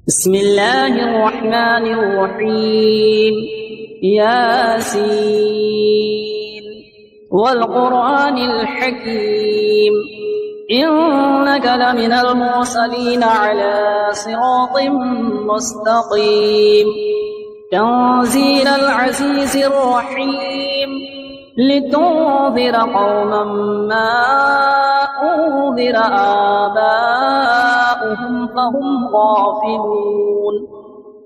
بسم الله الرحمن الرحيم. ياسين والقرآن الحكيم إنك لمن المرسلين على صراط مستقيم تنزيل العزيز الرحيم لتنذر قوما ما أنذر آباؤهم فهم غافلون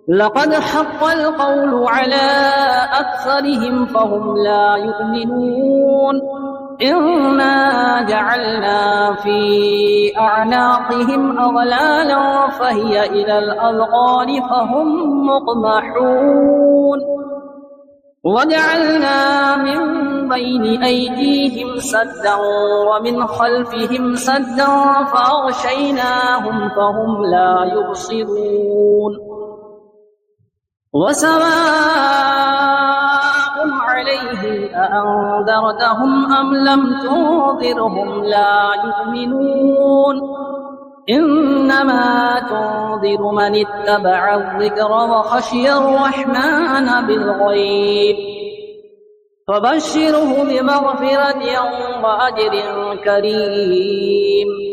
لقد حق القول على أكثرهم فهم لا يؤمنون إنا جعلنا في أعناقهم أغلالا فهي إلى الأذقان فهم مقمحون وجعلنا من بين أيديهم سدا ومن خلفهم سدا فأغشيناهم فهم لا يبصرون وسواء عليهم أأنذرتهم أم لم تنذرهم لا يؤمنون إنما تنذر من اتبع الذكر وخشي الرحمن بالغيب فبشره بمغفرة وأجر كريم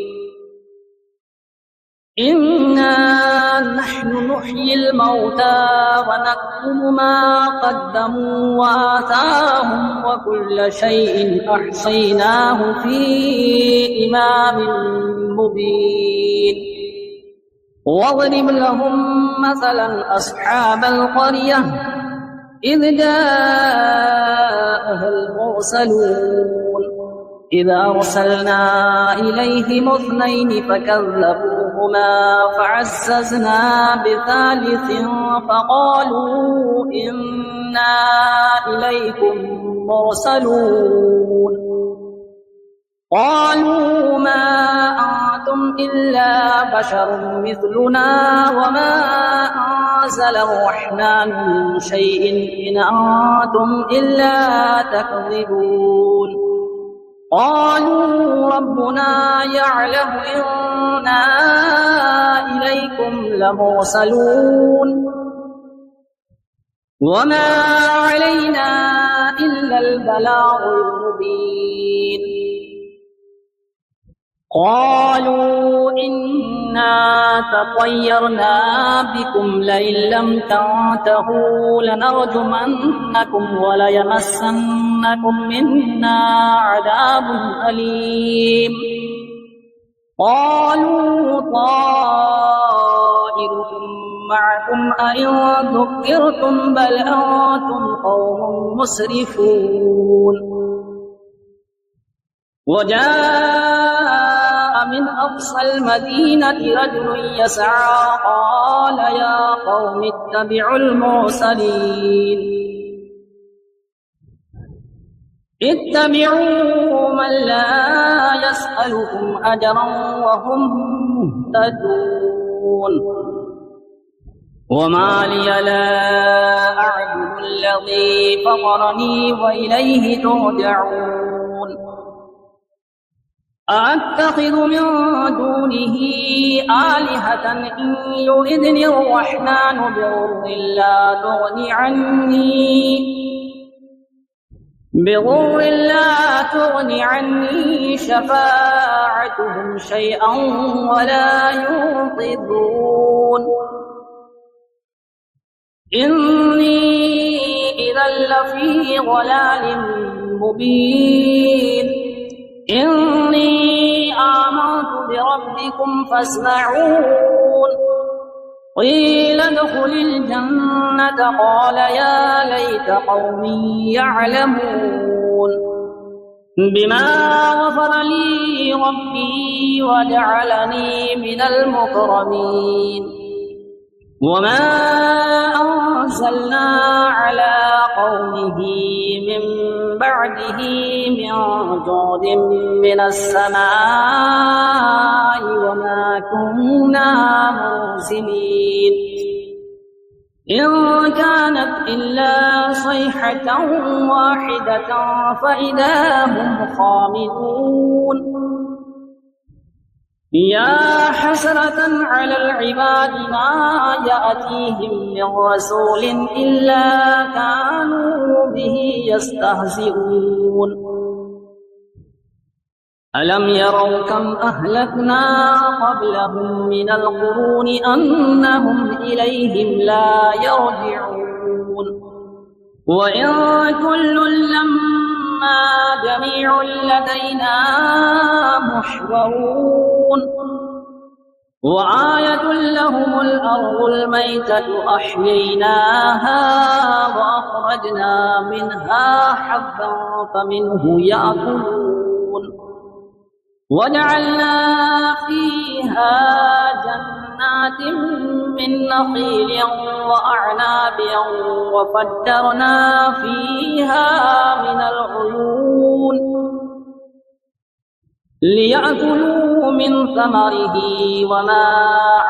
إنا نحن نحيي الموتى ونكتب ما قدموا وآثارهم وكل شيء أحصيناه في إمام مبين واضرب لهم مثلا أصحاب القرية إذ جاءها المرسلون إذ أرسلنا إليهم اثنين فكذبوهما فعززنا بثالث فقالوا إنا إليكم مرسلون قالوا ما أنتم إلا بشر مثلنا وما أنزل الرحمن من شيء إن أنتم إلا تكذبون قالوا ربنا يعلم إنا إليكم لمرسلون وما علينا إلا البلاغ المبين قالوا إنا تطيرنا بكم لئن لم تنتهوا لنرجمنكم وليمسنكم منا عذاب أليم قالوا طائركم معكم أئن ذكرتم بل أنتم قوم مسرفون وجاء من أقصى المدينة رجل يسعى قال يا قوم اتبعوا المرسلين اتبعوا من لا يسألكم أجرا وهم مهتدون وما لي لا أعبد الذي فطرني وإليه ترجعون أأتخذ من دونه آلهة إن يردني الرحمن بضر لا تغني عني شفاعتهم شيئا ولا ينقذون إني إذا لفي ضلال مبين إني آمنت بربكم فاسمعون قيل ادخل الجنة قال يا ليت قومي يعلمون بما غفر لي ربي وجعلني من المكرمين وما أنزلنا على قومه من بعده من جود من السماء وما كنا منزلين إن كانت إلا صيحة واحدة فإذا هم خامدون يا حسرة على العباد ما يأتيهم من رسول إلا كانوا به يستهزئون ألم يروا كم أهلكنا قبلهم من القرون أنهم إليهم لا يرجعون وإن كل لما جميع لدينا محضرون وآية لهم الأرض الميتة أحييناها وأخرجنا منها حبا فمنه يأكلون وجعلنا فيها جنات من نخيل وأعناب وفجرنا فيها من العيون ليأكلوا من ثمره وما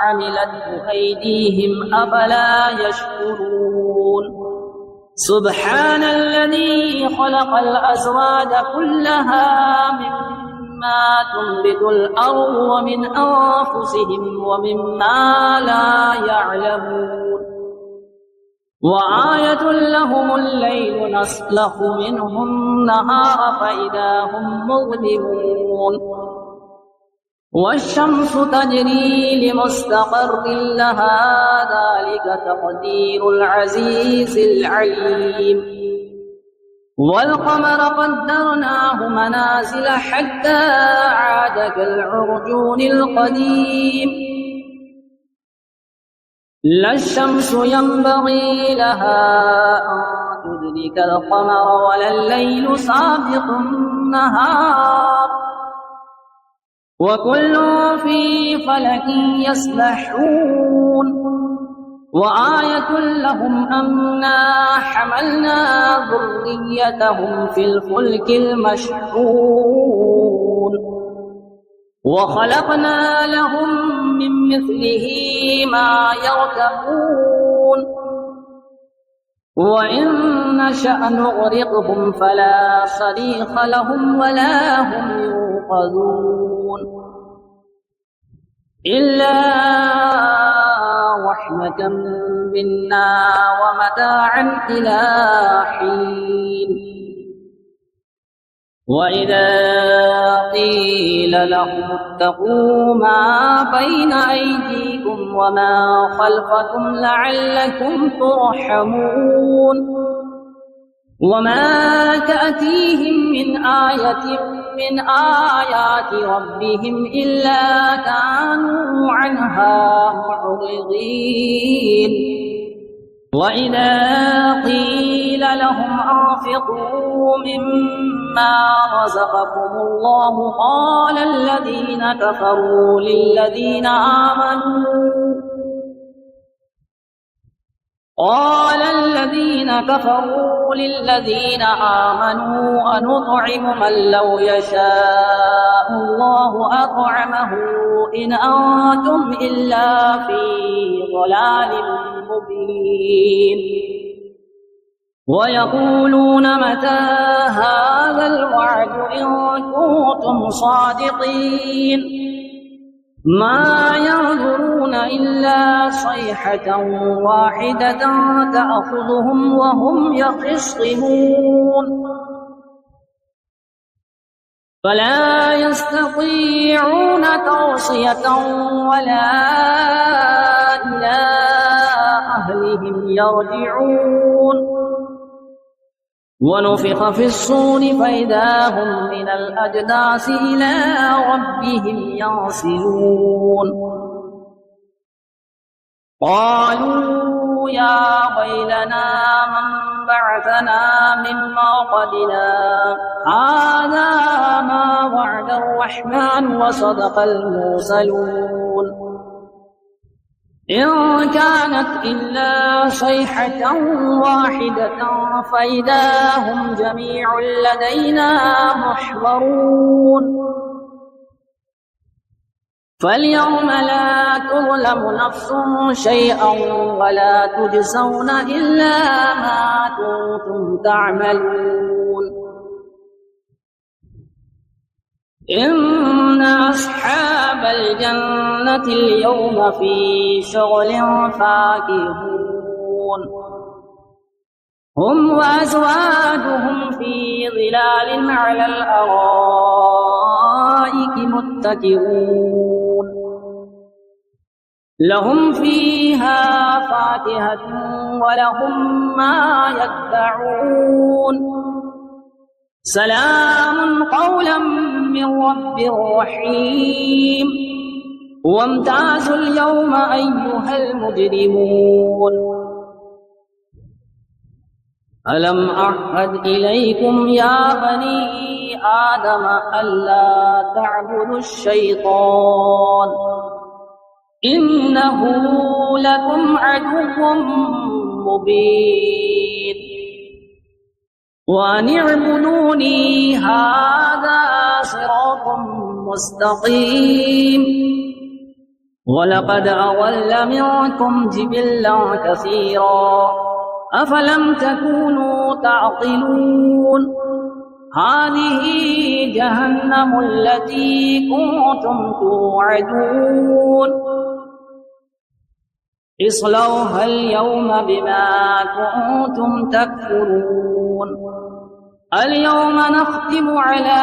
عملته أيديهم أفلا يشكرون سبحان الذي خلق الأزواج كلها مما تنبت الأرض ومن أنفسهم ومما لا يعلمون وآية لهم الليل نسلخ منه النهار فإذا هم مظلمون والشمس تجري لمستقر لها ذلك تقدير العزيز العليم والقمر قدرناه منازل حتى عاد كالعرجون القديم لا الشمس ينبغي لها أن تدرك القمر ولا الليل سابق النهار وكل في فلك يسبحون وآية لهم أنا حملنا ذريتهم في الفلك المشحون وخلقنا لهم من مثله ما يركبون وإن نشأ نغرقهم فلا صريخ لهم ولا هم ينقذون إلا رحمة منا ومتاعا إلى حين وإذا قيل لهم اتقوا ما بين أيديكم وما خلفكم لعلكم ترحمون وما تأتيهم من آية من آيات ربهم إلا كانوا عنها معرضين وإذا قيل لهم أنفقوا مما رزقكم الله قال الذين كفروا للذين آمنوا أنطعم من لو يشاء الله أطعمه إن أنتم إلا في ضلال مبين ويقولون متى هذا الوعد إن كنتم صادقين ما ينظرون إلا صيحة واحدة تأخذهم وهم يخصمون فلا يستطيعون توصية ولا إلى أهلهم يرجعون ونفخ في الصور فإذا هم من الأجداث إلى ربهم ينسلون قالوا يا ويلنا من بعثنا من مرقدنا هذا ما وعد الرحمن وصدق المرسلون إن كانت إلا صيحة واحدة فإذا هم جميع لدينا محضرون فاليوم لا تظلم نفس شيئا ولا تجزون إلا ما كنتم تعملون إن أصحاب الجنة اليوم في شغل فاكهون هم وأزواجهم في ظلال على الأرائك متكئون لهم فيها فاكهة ولهم ما يدعون سلام قولا من رب رحيم وامتازوا اليوم أيها المجرمون ألم أعهد إليكم يا بني آدم ألا تعبدوا الشيطان إنه لكم عدو مبين وأن اعبدوني هذا صراط مستقيم ولقد أضل منكم جبلا كثيرا أفلم تكونوا تعقلون هذه جهنم التي كنتم توعدون اصلوها اليوم بما كنتم تكفرون اليوم نختم على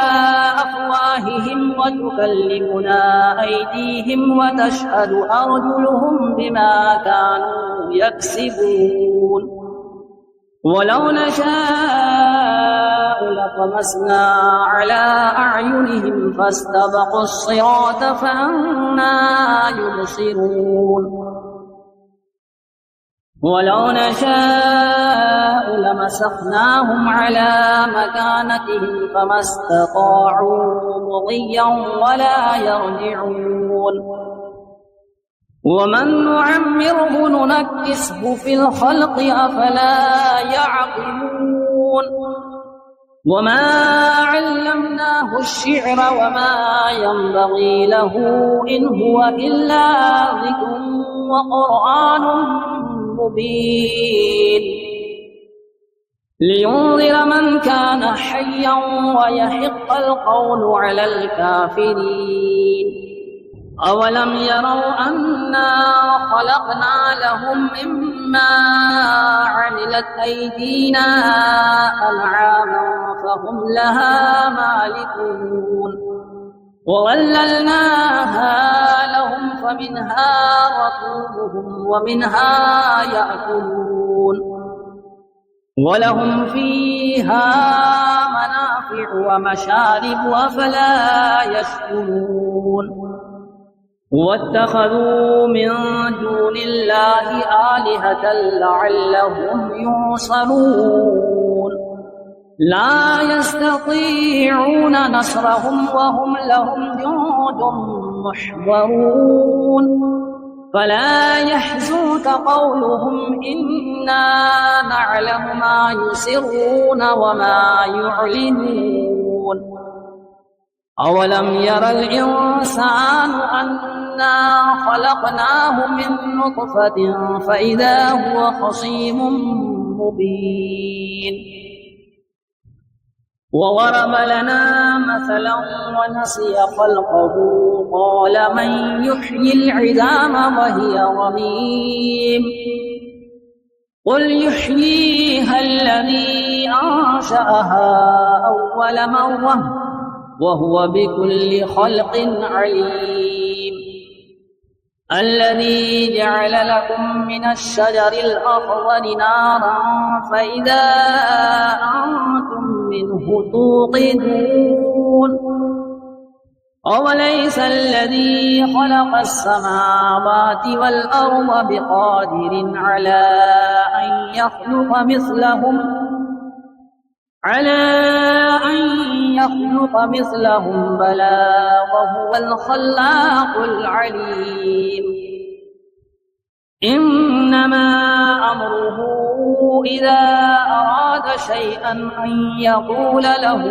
أفواههم وتكلمنا أيديهم وتشهد أرجلهم بما كانوا يكسبون ولو نشاء لطمسنا على أعينهم فاستبقوا الصراط فأنى يبصرون ولو نشاء لمسخناهم على مكانتهم فما استطاعوا مضيا ولا يرجعون ومن نعمره ننكسه في الخلق أفلا يعقلون وما علمناه الشعر وما ينبغي له إن هو إلا ذكر وقرآن مبين لينذر من كان حيا ويحق القول على الكافرين أولم يروا أنا خلقنا لهم مما عملت أيدينا أنعاما فهم لها مالكون وظللناها لهم فمنها ركوبهم ومنها يأكلون ولهم فيها منافع ومشارب أفلا يشكرون واتخذوا من دون الله آلهة لعلهم ينصرون لا يستطيعون نصرهم وهم لهم جند محضرون فلا يحزنك قولهم إنا نعلم ما يسرون وما يعلنون أولم ير الإنسان أنا خلقناه من نطفة فإذا هو خصيم مبين وضرب لنا مثلا ونسي خلقه قال من يحيي العظام وهي رميم قل يحييها الذي أنشأها أول مرة وهو بكل خلق عليم الذي جعل لكم من الشجر الأخضر نارا فإذا أنتم منه توقدون أوليس الذي خلق السماوات والأرض بقادر على أن يخلق مثلهم بلى وهو الخلاق العليم إنما أمره إذا أراد شيئا أن يقول له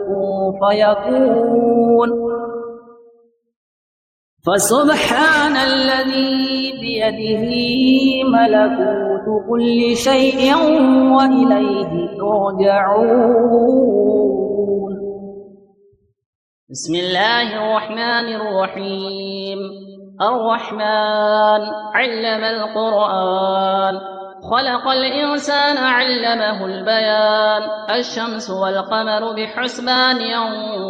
كن فيكون فسبحان الذي بيده ملكوت كل شيء وإليه ترجعون بسم الله الرحمن الرحيم. الرحمن علم القرآن، خلق الإنسان علمه البيان. الشمس والقمر بحسبان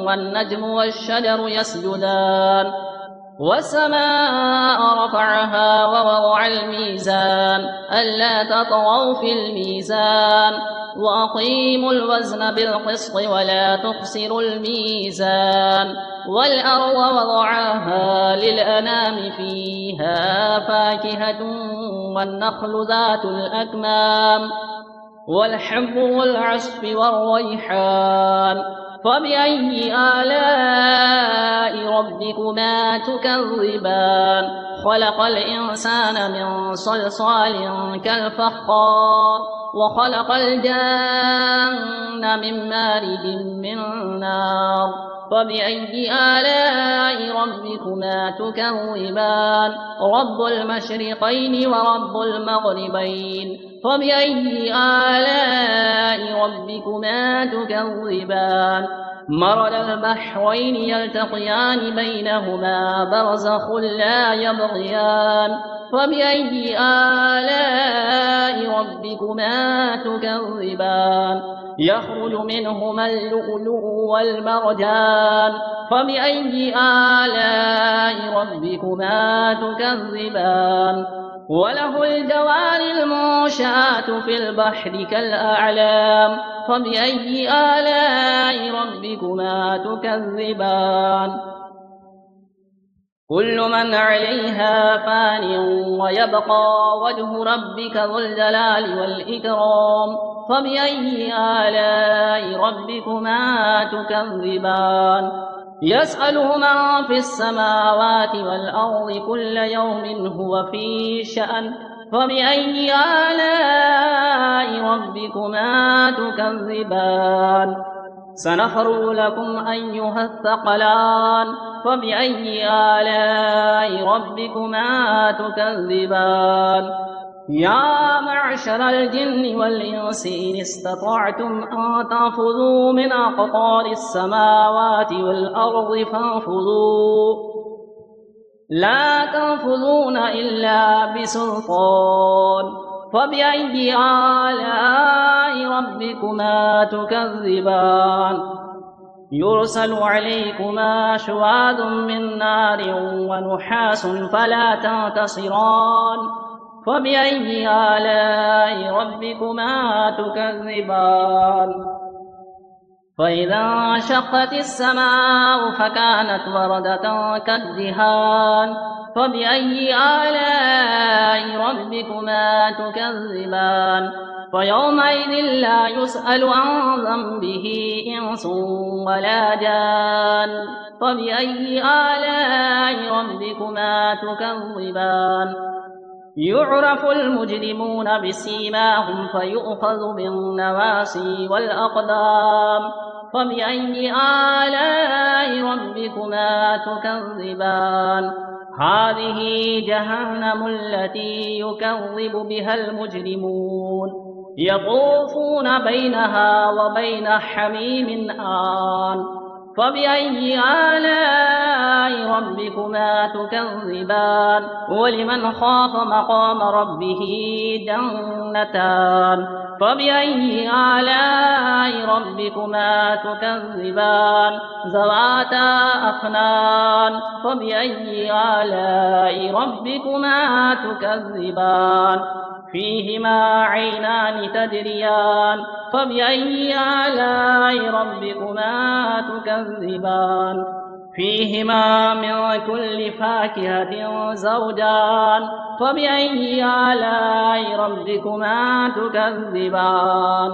والنجم والشجر يسجدان. والسماء رفعها ووضع الميزان ألا تطغوا في الميزان وأقيموا الوزن بالقسط ولا تخسروا الميزان. والأرض وضعها للأنام فيها فاكهة والنخل ذات الأكمام والحب والعصف والريحان. فبأي آلاء ربكما تكذبان؟ خلق الإنسان من صلصال كالفخار وخلق الجن من مارج من نار. فبأي آلاء ربكما تكذبان؟ رب المشرقين ورب المغربين. فبأي آلاء ربكما تكذبان؟ مرج البحرين يلتقيان بينهما برزخ لا يبغيان. فبأي آلاء ربكما تكذبان؟ يخرج منهما اللؤلؤ والمرجان. فبأي آلاء ربكما تكذبان؟ وله الجوار المنشآت في البحر كالأعلام. فبأي آلاء ربكما تكذبان؟ كل من عليها فان ويبقى وجه ربك ذو الجلال والإكرام. فبأي آلاء ربكما تكذبان؟ يسأله من في السماوات والأرض كل يوم هو في شأن. فبأي آلاء ربكما تكذبان؟ سنفرغ لكم أيها الثقلان. فبأي آلاء ربكما تكذبان؟ يا معشر الجن والإنس إن استطعتم أن تنفذوا من أقطار السماوات والأرض فانفذوا، لا تنفذون إلا بسلطان. فبأي آلاء ربكما تكذبان؟ يرسل عليكما شواظ من نار ونحاس فلا تنتصران. فبأي آلاء ربكما تكذبان؟ فإذا انشقت السماء فكانت وردة كالدهان. فبأي آلاء ربكما تكذبان؟ فيومئذ لا يسأل عن ذنبه إنس ولا جان. فبأي آلاء ربكما تكذبان؟ يعرف المجرمون بسيماهم فيؤخذ بالنواصي والأقدام. فبأي آلاء ربكما تكذبان؟ هذه جهنم التي يكذب بها المجرمون يطوفون بينها وبين حميم آن. فبأي آلاء ربكما تكذبان؟ ولمن خاف مقام ربه جنتان. فبأي آلاء ربكما تكذبان؟ ذواتا أفنان. فبأي آلاء ربكما تكذبان؟ فيهما عينان تجريان. فبأي آلاء ربكما تكذبان؟ فيهما من كل فاكهة زوجان. فبأي آلاء ربكما تكذبان؟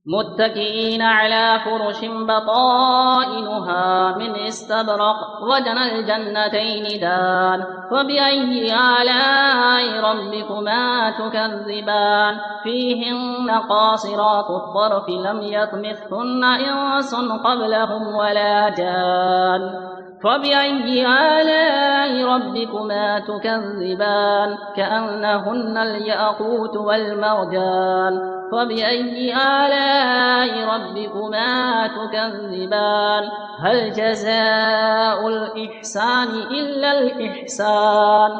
متكئين على فرش بطائنها من استبرق وجنى الجنتين دان. فبأي آلاء ربكما تكذبان؟ فيهن قاصرات الطرف لم يطمثهن إنس قبلهم ولا جان. فبأي آلاء ربكما تكذبان كأنهن الياقوت والمرجان فبأي آلاء ربكما تكذبان هل جزاء الإحسان إلا الإحسان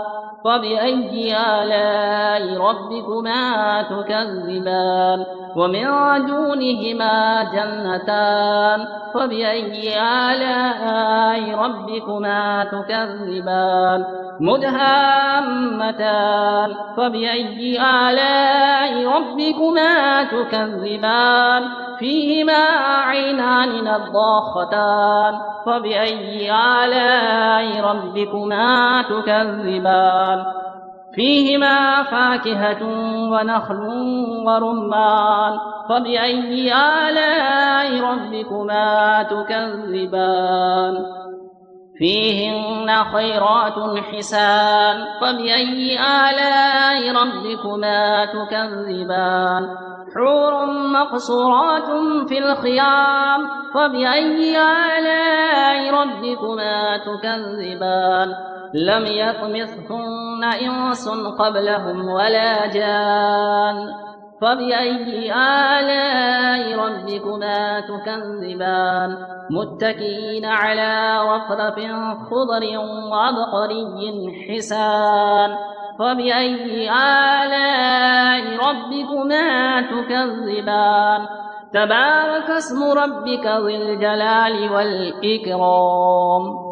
فبأي آلاء ربكما تكذبان ومن دونهما جنتان فبأي آلاء ربكما تكذبان مدهامتان فبأي آلاء ربكما تكذبان فيهما عينان نضاختان فبأي آلاء ربكما تكذبان فيهما فاكهة ونخل ورمان فبأي آلاء ربكما تكذبان فيهن خيرات حسان فبأي آلاء ربكما تكذبان حور مقصورات في الخيام فبأي آلاء ربكما تكذبان لم يطمثهن إنس قبلهم ولا جان فبأي آلاء ربكما تكذبان متكئين على رفرف خضر وعبقري حسان فبأي آلاء ربكما تكذبان تبارك اسم ربك ذي الجلال والإكرام